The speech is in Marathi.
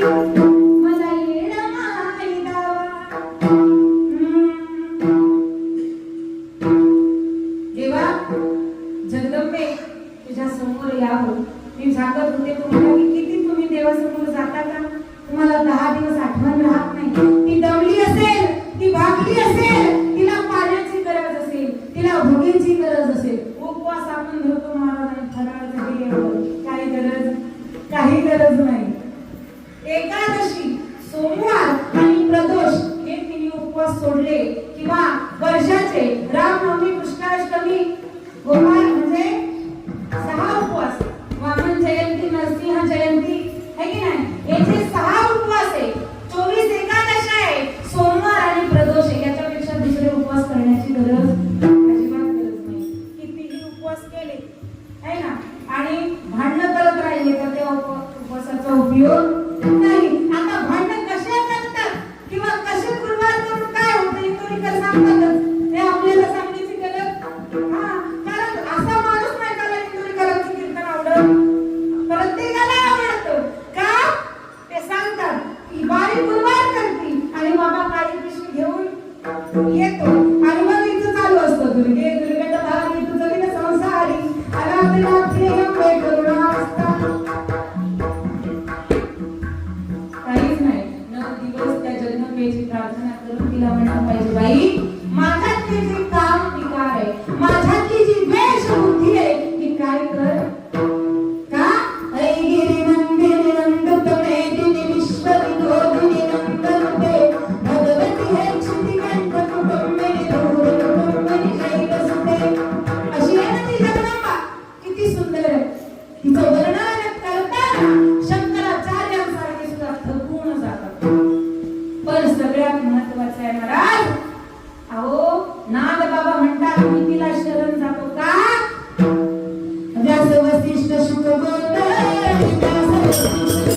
मला येणं माई दावा. देवा जगदंबे तुझ्या समोर यावं. मी सांगत होते तुम्हाला की किती तुम्ही देवासमोर जाता का? तुम्हाला 10 दिवस आठवण राहत नाही. ती दमली असेल, ती भागली असेल, तिला पाण्याची गरज असेल, तिला भोगीची गरज असेल. उपवास आपण धरतो महाराज, फराळाचं काही गरज नाही. एकादशी, सोमवार आणि प्रदोष हे तिन्ही उपवास सोडले किंवा वर्षाचे रामनवमी, कृष्णाष्टमी, गोपाळ म्हणजे 6 उपवास, वामन जयंती, नरसिंह जयंती है की नाही, हे जे 6 उपवास आहे, 24 एकादशी आहे, सोमवार आणि प्रदोष आहे. याच्यापेक्षा दुसरे उपवास करण्याची गरज अजिबात गरज नाही. कितीही उपवास केले आहे ना आणि भांडण करत राहिले तर त्या उपवासाचा उपयोग नाही. आता भांडण कशा करतात किंवा कसे गुरुवार करून काय होतं हे तुम्ही कसं सांगतात हे आपल्याला सांगण्याची गरज. कारण असा माणूस नाही त्याला इंदुरीकरांचं कीर्तन आवडत. प्रत्येकाला आवडतं का ते सांगतात की बाई गुरुवार करती आणि बाबा काळी पिशवी घेऊन येतो आणि मग इथं चालू असतं दुर्गे दुर्गट भारी तुझं विन संसारी आराधनाथे अंबे करुणा असता. काहीच नाही. 9 दिवस त्या जगदंबेची प्रार्थना करून तिला म्हणायला पाहिजे, बाई माझ्यातली जी काम विकार आहे, माझ्यातली जी द्वेष बुद्धी आहे ती काय कर का. ऐगिरी नंदिनी नंदतमे दिनी विश्वविनोदिनी नंदनुते भगवती हे क्षितिकंठ कुटुंबिनी दूर कुटुंबिनी शैलसुते. अशी आहे ना ती जगदंबा, किती सुंदर आहे. तिचं वर्णन करताना शंकराचार्यांसारखे सुद्धा थकून जातात. पण सगळ्यात महत्वाचं आहे महाराज, अहो नाद बाबा म्हणतात मी तिला शरण